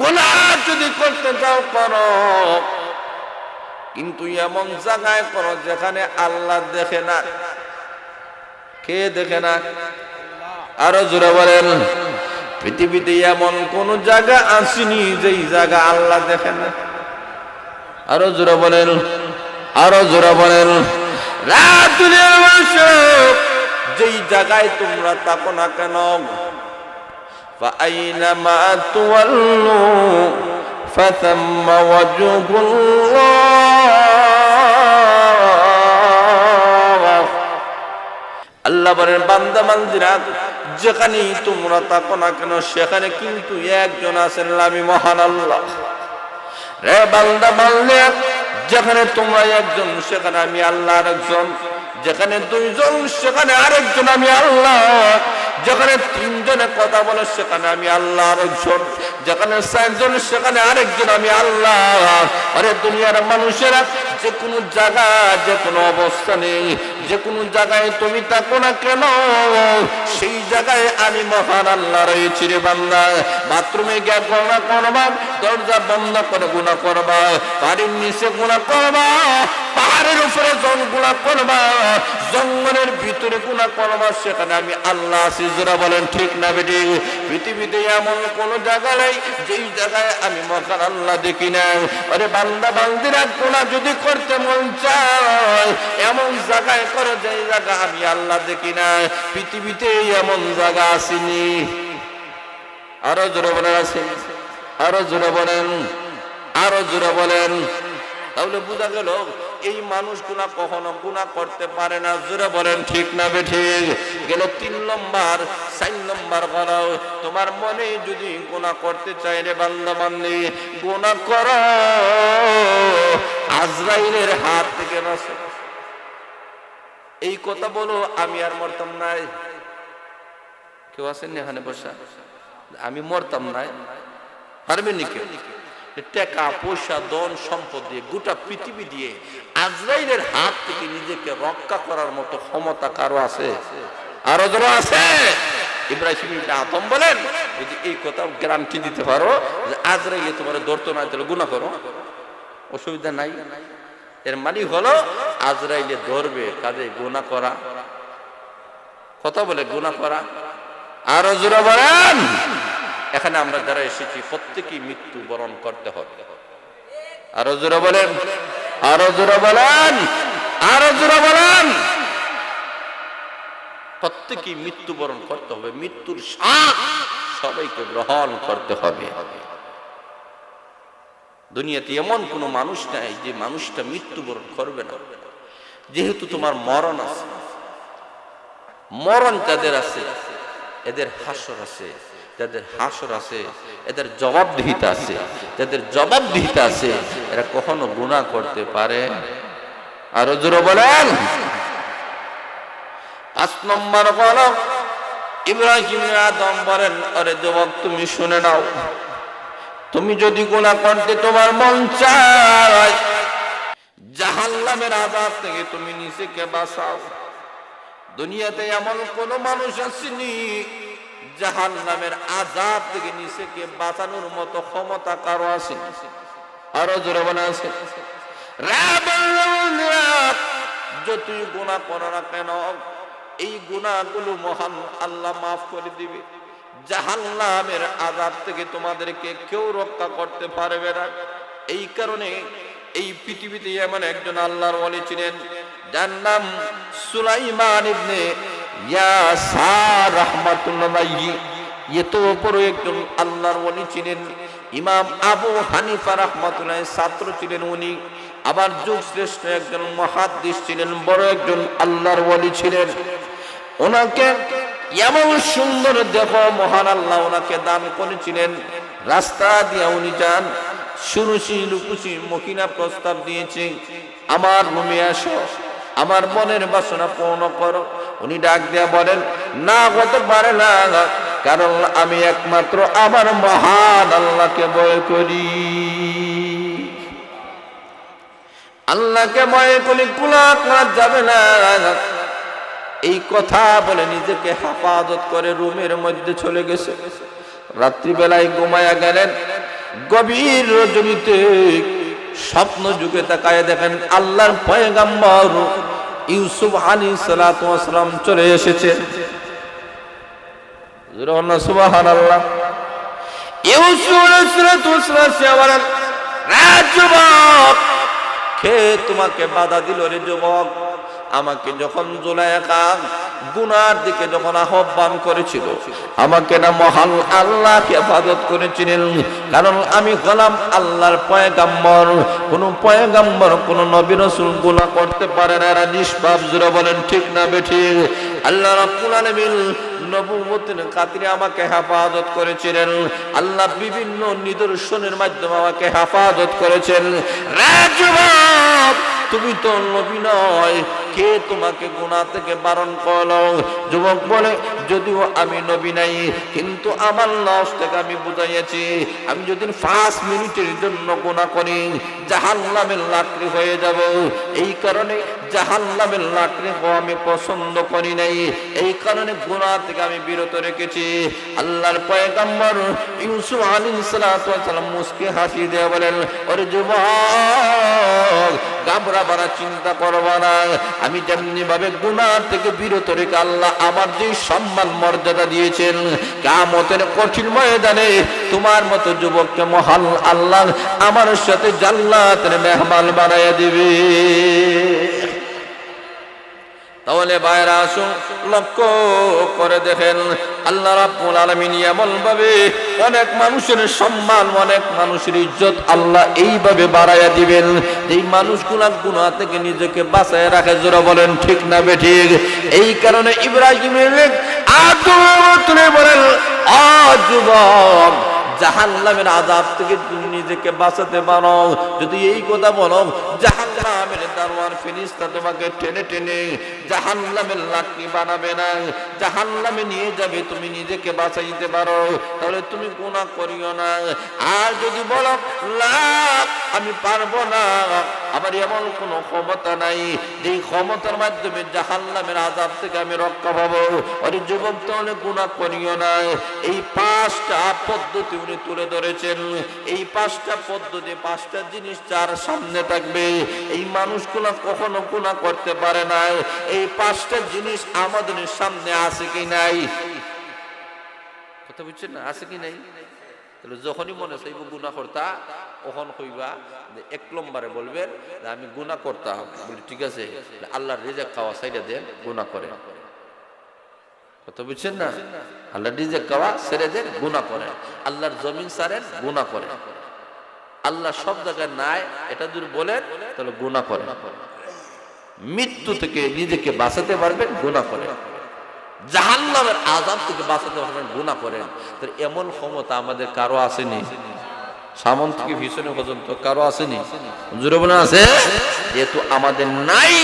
গুনাহ যদি করতে চাও করো, কিন্তু এমন জায়গায় করো যেখানে আল্লাহ দেখে না। কে দেখে না? আরো জোরে বলেন। পৃথিবীতে এমন কোন জায়গা আসেনি যেই জায়গা আল্লাহ দেখে না। আরো জোরে বলেন, আরো জোরে বলেন। রাতুলের মানুষ যেই জায়গায় তোমরা থাকো না কেন, فأينما تولوا فثم وجه الله। আল্লাহ বলেন বান্দা বান্দিরা যেখানেই তোমরা থাকো না কেন সেখানে কিন্তু একজন আছেন, আমি মহান আল্লাহ। রে বান্দা বান্দিরা যেখানে তোমরা একজন সেখানে আমি আল্লাহ আরেকজন, যেখানে 2 জন সেখানে আরেকজন আমি আল্লাহ, যেখানে 3 জনে কথা বলে সেখানে আমি আল্লাহ আরেকজন, যেখানে 4 জন সেখানে আরেকজন আমি আল্লাহ। আরে দুনিয়ার মানুষেরা যে কোনো জায়গা, যে কোনো অবস্থানে, যে কোনো জায়গায় তুমি থাকো না কেন সেই জায়গায় আমি মহান আল্লাহ রয়েছি। রে বান্দা, বাথরুমে গিয়ে গুনাহ করবা, দরজা বন্ধ করে গুনাহ করবা, বাড়ির নিচে গুনাহ করবা, পাহাড়ের উপরে গুনাহ করবা, জঙ্গলের ভিতরে গুনাহ করবা, সেখানে আমি আল্লাহ আছি। যারা বলেন ঠিক না বেঠিক? পৃথিবীতে এমন কোন জায়গা নাই যেই জায়গায় আমি মহান আল্লাহ দেখি না। আরে বান্দা বান্দিরা গুনাহ যদি করতে মন চায় এমন জায়গায় করে যেই জায়গা আমি আল্লাহ দেখি না। পৃথিবীতে এমন জায়গা আসেনি। আরো জোরে বলেন আছে, আরো জোরে বলেন, আরো জোরে বলেন। তাহলে বোঝা গেল এই মানুষগুলা কখনো গুনাহ করতে পারে না। জোরে বলেন ঠিক না বেঠিক? গেল 3 নম্বর। 4 নম্বর করো, তোমার মনে যদি গুনাহ করতে চায় রে বান্দা বান্দি, গুনাহ করো, আজরাইলের হাত থেকে বাঁচো। এই কথা বলো, আমি আর মরতাম নাই। কেউ আছেন এখানে বসা? আমি মরতাম নাই, পারবেন নি কেউ? টাকা পয়সা ধন সম্পদ দিয়ে গোটা পৃথিবী দিয়ে আজরাইলের হাত থেকে নিজেকে রক্ষা করার মতো ক্ষমতা কারো আছে? আরো যারা আছে? ইব্রাহিম ইবনে আদম বলেন, যদি এই কথা গ্যারান্টি দিতে পারো যে আজরাইলে তোমার ধরতো না, তাহলে গুনাহ করো, অসুবিধা নাই। এর মানে হলো আজরাইলে ধরবে, কাজে গুনাহ করা, কথা বলে গুনাহ করা। আরো জোরে বলেন। এখানে আমরা যারা এসেছি প্রত্যেকেই মৃত্যু বরণ করতে হবে। আরো জোরে বলেন, আরো জোরে বলেন, আরো জোরে বলেন। প্রত্যেকেই মৃত্যু বরণ করতে হবে, মৃত্যুর স্বাদ সবাইকে গ্রহণ করতে হবে। দুনিয়াতে এমন কোন মানুষ নাই যে মানুষটা মৃত্যুবরণ করবে না। যেহেতু তোমার মরণ আছে, মরণ যাদের আছে এদের হাসর আছে, যাদের হাসর আছে এদের জবাবদিহিতা আছে, যাদের জবাবদিহিতা আছে এরা কখনো গুনাহ করতে পারে। আরো জোরে বলেন। 5 নম্বর হলো ইব্রাহিম আদম বলেন, আরে যুবক তুমি শুনে নাও, তুমি যদি গুনাহ করতে তোমার মন চায়, জাহান্নামের আযাব থেকে তুমি নিজেকে বাঁচাও। দুনিয়াতে এমন কোন মানুষ আসেনি জাহান্নামের আযাব থেকে নিজেকে বাঁচানোর মতো ক্ষমতা কারো আছে? আরো জোরে বলা আছে। যতই গুনাহ করো না কেন এই গুনাহগুলো মহান আল্লাহ মাফ করে দিবে। জাহান্নামের আযাব থেকে তোমাদেরকে কেউ রক্ষা করতে পারবে না। এই কারণে এই পৃথিবীতে এমন একজন আল্লাহর ওলি ছিলেন যার নাম সুলাইমান ইবনে ইয়াসার রাহমাতুল্লাহ আলাইহি। এত বড় একজন আল্লাহর ওলি ছিলেন। ইমাম আবু হানিফা রাহমাতুল্লাহ ছাত্র ছিলেন উনি। আবার যুগ শ্রেষ্ঠ একজন মুহাদ্দিস ছিলেন, বড় একজন আল্লাহর ওলি ছিলেন। ওনাকে এমন সুন্দর দেহ মহান আল্লাহ ওনাকে দান করেছিলেন। রাস্তা দিয়ে উনি যান, সুরুচি লুকুচি মকিনা প্রস্তাব দিয়েছে, আমার রুমে আসো, আমার মনের বাসনা পূর্ণ করো। উনি ডাক দিয়া বলেন, না হতে পারে না, কারণ আমি একমাত্র আমার মহান আল্লাহকে ভয় করি। আল্লাহকে ভয় করি, গুনাহ করা যাবে না। এই কথা বলে নিজেকে হেফাজত করে রুমের মধ্যে চলে গেছে। রাত্রিবেলায় ঘুমায়া গেলেন। গভীর রজনীতে স্বপ্ন যুগে তাকায় দেখেন আল্লাহর পয়গম্বর ইউসুফ আলাইহিস সালাতু ওয়াস সালাম চলে এসেছে। সুবহানাল্লাহ। ইউসুফ আলাইহিস সালাতু ওয়াস সালাম বলেন, যুবক, কে তোমাকে বাধা দিল রে যুবক? আমাকে যখন জুলাইখা গুনার দিকে যখন আহ্বান করেছিল, আমাকে না মহান আল্লাহ হেফাজত করেছিলেন, কারণ আমি হলাম আল্লাহর পয়গম্বর। কোন পয়গম্বর কোন নবী রাসূল গুনাহ করতে পারে না, এরা নিষ্পাপ। জোরে বলেন ঠিক না বেঠিক? আল্লাহ রাব্বুল আলামিন নবুয়তের খাতিরে আমাকে হেফাজত করেছিলেন। আল্লাহ বিভিন্ন নিদর্শনের মাধ্যমে আমাকে হেফাজত করেছেন। যুবক, তুমি তো নবী নয়, কে তোমাকে গুনাহ থেকে বারণ করলো? যুবক বলে, যদিও আমি নবী নাই, কিন্তু আমার নফস থেকে আমি বুঝাইয়াছি, আমি যদি 5 মিনিটের জন্য গুনাহ করি জাহান্নামের লাকড়ি হয়ে যাব। এই কারণে জাহান্নামের লাকড়ি হওয়া আমি পছন্দ করি নাই। এই কারণে গুনাহ থেকে আমি বিরত রেখেছি। আল্লাহর পয়গম্বর ইউসুফ আলাইহিস সালাতু ওয়াস সালাম মুস্কি হাসি দিয়ে বলেন, ওরে যুবক, ঘাবড়াবার চিন্তা করবা না। আমি যেমনি ভাবে গুনাহ থেকে বিরত রেখে আল্লাহ আমার যে সম্মান মর্যাদা দিয়েছেন, কিয়ামতের কঠিন ময়দানে তোমার মতো যুবককে মহান আল্লাহ আমার সাথে জান্নাতের মেহমান বানায়া দিবে। তাহলে বাইরে আসুন, লক্ষ্য করে দেখেন আল্লাহ রাব্বুল আলামিন এমন ভাবে অনেক মানুষের সম্মান, অনেক মানুষের ইজ্জত আল্লাহ এইভাবে বাড়াইয়া দিবেন, এই মানুষগুলা গুনাহ থেকে নিজেকে বাঁচায় রাখে। জোরে বলেন ঠিক না বেঠিক? এই কারণে ইব্রাহিমের তুলে বলেন, যুবক, জাহান্নামের আযাব থেকে তুমি নিজেকে বাঁচাতে পারো যদি এই কথা বলো, জাহান্নামের দারওয়ান ফেরেশতা তোমাকে টেনে টেনে জাহান্নামের লাকড়ি বানাবে না, জাহান্নামে নিয়ে যাবে। তুমি নিজেকে বাঁচাইতে পারো, তাহলে তুমি গুনাহ করিও না। আর যদি বলো না আমি পারবো না, আমার এমন কোনো ক্ষমতা নাই যেই ক্ষমতার মাধ্যমে জাহান্নামের আযাব থেকে আমি রক্ষা পাবো, ওরে যুবক, তাহলে গুনাহ করিও না। এই 5টা পদ্ধতি উনি তুলে ধরেছেন। এই 5টা পদ্ধতি, 5টা জিনিস যার সামনে থাকবে এই মানুষগুলো কখনো গুনাহ করতে পারে না। এই 5টা জিনিস আমাদের সামনে আছে কি নাই? কথা বুঝছেন না? আছে কি নাই? তাহলে যখনই মনে চাইব গুনাহ করতা, তখন কইবা যে 1 নম্বরে বলবেন যে আমি গুনাহ করতাম। বলি ঠিক আছে, আল্লাহর রিজিক খাওয়া সাইডে দেন, গুনাহ করে। কথা বুঝছেন না? আল্লাহর রিজিক খাওয়া ছেড়ে দেন, গুনাহ করেন। আল্লাহর জমিন ছাড়েন, গুনাহ করেন। আল্লাহ সব জায়গায় নাই এটা যদি বলেন তাহলে গুনাহ করেন। মৃত্যু থেকে নিজেকে বাঁচাতে পারবেন, গুনাহ করেন। জাহান্নামের আযাব থেকে বাঁচাতে পারবেন, গুনাহ করেন। তো এমন ক্ষমতা আমাদের কারো আসেনি, সামন থেকে পিছনে পর্যন্ত কারো আসেনি। জোরে বলে আছে, যেহেতু আমাদের নাই,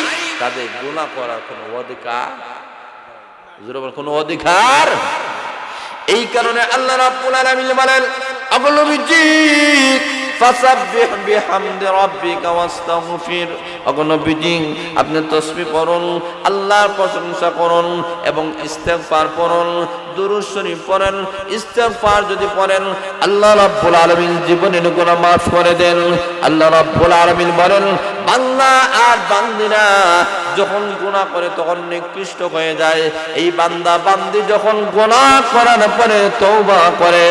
তাদের গুনাহ করার কোনো অধিকার, জোরে বলে কোনো অধিকার। এই কারণে আল্লাহ রাব্বুল আলামিন বলেন, আপনি নবীজি ফাসাব্বিহ বিহামদি রাব্বিকা ওয়াস্তাগফির। ওগো নবীজি, আপনি তাসবিহ পড়ুন, আল্লাহর প্রশংসা করুন এবং ইস্তেগফার পড়ুন, দুরূদ শরীফ পড়েন। ইস্তেগফার যদি পড়েন, আল্লাহ রাব্বুল আলামিন জীবনের গুনাহ মাফ করে দেন। আল্লাহ রাব্বুল আলামিন বলেন, বান্দা আর বান্দিরা যখন গুনাহ করে তখন নিকৃষ্ট হয়ে যায়। এই বান্দা বান্দি যখন গুনাহ করার পরে তওবা করে,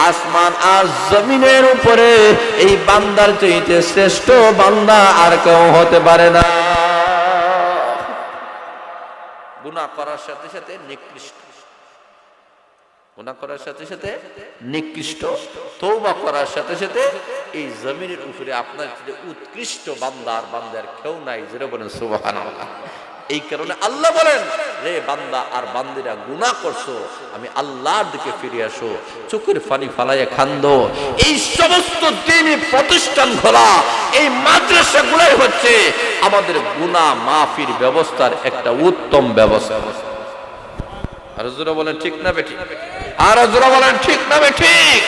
আসমান আর জমিনের উপরে এই বান্দার চাইতে শ্রেষ্ঠ বান্দা আর কেউ হতে পারে না। গুনাহ করার সাথে সাথে নিকৃষ্ট, গুনাহ করার সাথে সাথে নিকৃষ্ট, তওবা করার সাথে সাথে এই জমিনের উপরে আপনার উৎকৃষ্ট বান্দার বান্দার কেউ নাই। যেটা বলেন সুবহানাল্লাহ। এই কারণে আল্লাহ বলেন, রে বান্দা আর বান্দিরা গুনাহ করছো, আমি আল্লাহর দিকে ফিরে আসো, চোখের পানি ফালাইয়া কান্দো। এই সমস্ত দ্বীনি প্রতিষ্ঠান খোলা, এই মাদ্রাসাগুলোই হচ্ছে আমাদের গুনাহ মাফির ব্যবস্থার একটা উত্তম ব্যবস্থা। আর যারা বলেন ঠিক না বেঠিক, আর যারা বলেন ঠিক না বেঠিক।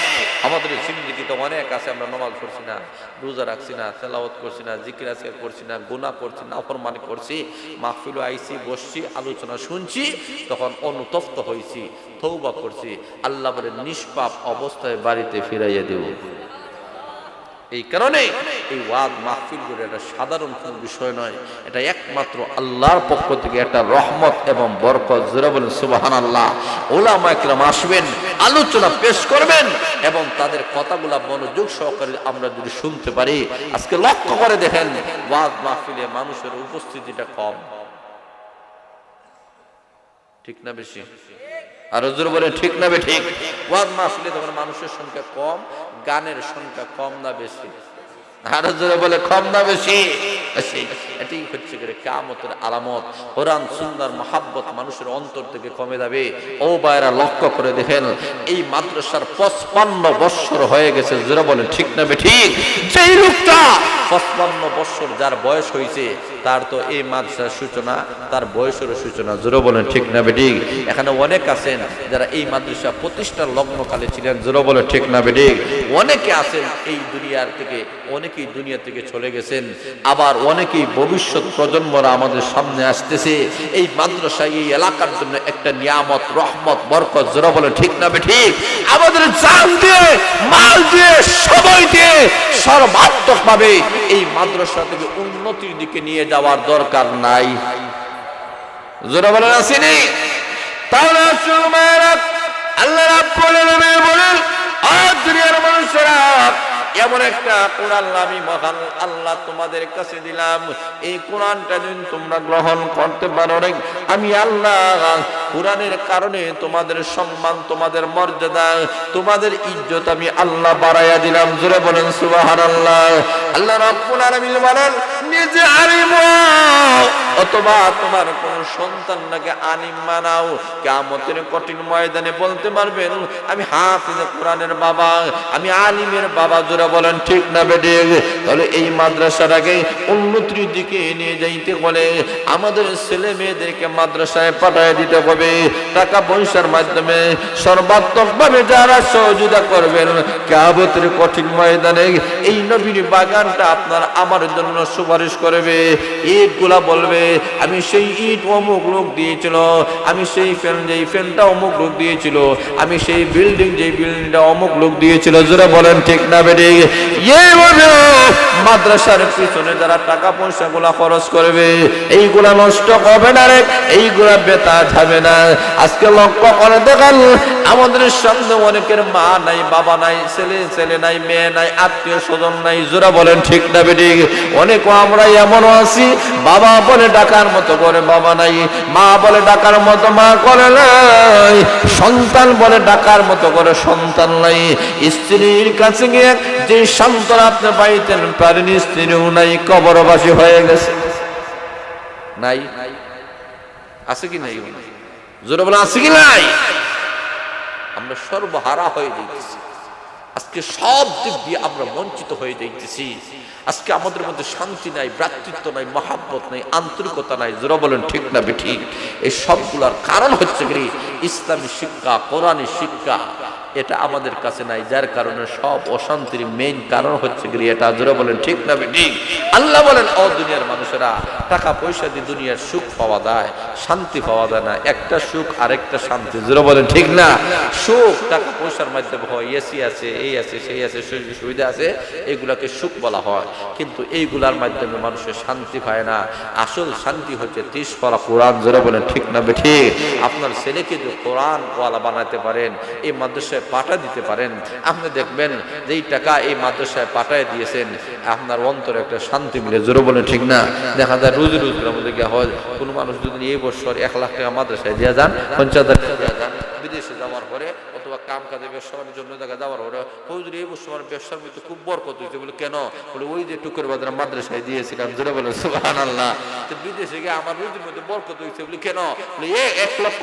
আমাদের জিন্দেগিতে অনেক আছে, আমরা নামাজ পড়ছি না, রোজা রাখছি না, তেলাওয়াত করছি না, জিকির আজকার করছি না, গুনাহ করছি না, নাফরমানি করছি, মাহফিলে আইছি, বসছি, আলোচনা শুনছি, তখন অনুতপ্ত হইছি, তওবা করছি। আল্লাহ বলে নিষ্পাপ অবস্থায় বাড়িতে ফিরাইয়া দেব। এই কারণে এই ওয়াজ মাহফিল করে এটা সাধারণ কোনো বিষয় নয়, এটা একমাত্র আল্লাহর পক্ষ থেকে একটা রহমত এবং বরকত। যারা বলেন সুবহানাল্লাহ। উলামা ইকরাম আসবেন, আলোচনা পেশ করবেন এবং তাদের কথাগুলা মনোযোগ সহকারে আমরা যদি শুনতে পারি। আজকে লক্ষ্য করে দেখেন, ওয়াজ মাহফিলে মানুষের উপস্থিতিটা কম, ঠিক না বেশি? আর হুজুর বলেন ঠিক না বেঠিক? ওয়াজ মাহফিলে তখন মানুষের সংখ্যা কম, গানের সংখ্যা কম না বেশি? আর হুজুর বলে কম না বেশি? এটাই হচ্ছে কিয়ামতের আলামত। কোরআন সুন্নাহর মহব্বত মানুষের অন্তর থেকে কমে যাবে। ও ভাইরা, লক্ষ্য করে দেখেন, এই মাদ্রাসার 55 বছর হয়ে গেছে। যারা বলেন ঠিক না বেঠিক? যেই লোকটা 55 বছর যার বয়স হয়েছে, তার তো এই মাদ্রাসার সূচনা, তার বয়সের সূচনা। যারা বলেন ঠিক না বেঠিক? এখানে অনেক আছেন যারা এই মাদ্রাসা প্রতিষ্ঠার লগ্নকালে ছিলেন। যারা বলেন ঠিক না বেঠিক? অনেকে আছেন এই দুনিয়ার থেকে, অনেকেই দুনিয়া থেকে চলে গেছেন, আবার অনেকেই ভবিষ্যৎ প্রজন্মরা আমাদের সামনে আসতেছে। এই মাদ্রাসা এই এলাকার জন্য একটা নিয়ামত, রহমত, বরকত। যারা বলেন ঠিক না বেঠিক? আমাদের জান দিয়ে, মাল দিয়ে, সময় দিয়ে সর্বাত্মকভাবে এই মাদ্রাসা থেকে উন্নতির দিকে নিয়ে যাওয়ার দরকার নাই? যারা বলেন আসেনি? তাহলে আল্লাহ রাব্বুল আলামিন বলেন, দুনিয়ার মানুষেরা, এমন একটা কোরআন আমি মহান আল্লাহ তোমাদের কাছে দিলাম, এই কোরআনটা যদি তোমরা গ্রহণ করতে পারো, আমি আল্লাহ কোরআনের কারণে তোমাদের সম্মান, তোমাদের মর্যাদা, তোমাদের ইজ্জত আমি আল্লাহ বাড়াইয়া দিলাম। জোরে বলেন সুবহানাল্লাহ। আল্লাহ রাব্বুল আলামিন বলেন, নিজে আলিম অথবা তোমার কোন সন্তানকে আলিম বানাও, কিয়ামতের কঠিন ময়দানে বলতে পারবেন, আমি হাফিজ কোরআনের বাবা, আমি আলিমের বাবা। জোরে বলেন ঠিক না বেঠিক? তাহলে এই মাদ্রাসাটাকে উন্নতির দিকে নিয়ে যাইতে হলে আমাদের ছেলে মেয়েদেরকে মাদ্রাসায় পাঠিয়ে দিতে হবে। টাকা পয়সার মাধ্যমে সর্বাত্মকভাবে যারা সহযোগিতা করবেন, কিয়ামতের কঠিন ময়দানে এই নবীর বাগানটা আপনার আমার জন্য সুপারিশ করবে। ইটগুলা বলবে, আমি সেই ইট অমুক লোক দিয়েছিল, আমি সেই ফ্যান যেই ফ্যানটা অমুক লোক দিয়েছিল, আমি সেই বিল্ডিং যেই বিল্ডিংটা অমুক লোক দিয়েছিল। যারা বলেন ঠিক না বেঠিক? মাদ্রাসার পিছনে যারা টাকা পয়সা গুলা খরচ করবে, এইগুলা নষ্ট হবে না রে, এইগুলা বেতা যাবে না। আজকে লক্ষ্য করে দেখেন, আমাদের সামনে অনেকের মা নাই, বাবা নাই, ছেলে নাই, মেয়ে নাই, আত্মীয় স্বজন নাই। যারা বলেন ঠিক না বেঠিক? অনেক আমরা এমনও আছি, বাবা বলে ডাকার মতো করে বাবা নাই, মা বলে ডাকার মতো মা করে নাই, সন্তান বলে ডাকার মতো করে সন্তান নাই। স্ত্রীর কাছে গিয়ে যে সন্তান আপনি পাইতেন পারেন, স্ত্রীও নাই, কবরবাসী হয়ে গেছে। নাই? আছে কি নাই? জোরে বলে আছে কি নাই? আমরা সর্বহারা হয়ে যাইতেছি। আজকে সব দিক দিয়ে আমরা বঞ্চিত হয়ে যাইতেছি। আজকে আমাদের মধ্যে শান্তি নাই, ভ্রাতৃত্ব নাই, মহাব্বত নাই, আন্তরিকতা নাই। যারা বলেন ঠিক না বেঠিক? এই সবগুলার কারণ হচ্ছে কি? ইসলামী শিক্ষা, কোরআনী শিক্ষা এটা আমাদের কাছে নাই, যার কারণে সব অশান্তির মেইন কারণ হচ্ছে এটা। জোরে বলেন ঠিক না ঠিক? আল্লাহ বলেন, ও দুনিয়ার মানুষেরা, টাকা পয়সা দিয়ে দুনিয়ার সুখ পাওয়া যায়, শান্তি পাওয়া যায় না। একটা সুখ আরেকটা শান্তি। জোরে বলেন ঠিক না? সুখ টাকা পয়সার মাধ্যমে হয়, এসি আছে, এই আছে, সেই আছে, সুবিধা আছে, এগুলাকে সুখ বলা হয়। কিন্তু এইগুলার মাধ্যমে মানুষের শান্তি পায় না। আসল শান্তি হচ্ছে 30 পারা কোরআন। জোরে বলেন ঠিক না ঠিক? আপনার ছেলেকে যদি কোরআন ওয়ালা বানাতে পারেন, এই মাদ্রাসায় পাঠা দিতে পারেন, আপনি দেখবেন যেই টাকা এই মাদ্রাসায় পাঠায় দিয়েছেন, আপনার অন্তরে একটা শান্তি মিলে। জোরে বলেন ঠিক না? দেখা যায় রোজ রোজ আমাদের গিয়ে হয়, কোনো মানুষ যদি এই বছর 1 লাখ টাকা মাদ্রাসায় দিয়ে যান, 50,000 টাকা দিয়ে যান, বিদেশে যাওয়ার পরে অথবা কাম কাজে ব্যবসা বাণিজ্যের জায়গায় যাওয়ার পরে, হুজুর এই বছর আমার ব্যবসার মধ্যে খুব বরকত হয়েছে। বলে কেন? বলে ওই যে টুকের বাজার মাদ্রাসায় দিয়েছিলাম। জোরে বলে সুবহানাল্লাহ। বিদেশে গিয়ে আমার রুজির মধ্যে বরকত হয়েছে। বলে কেন? বলে 1 লক্ষ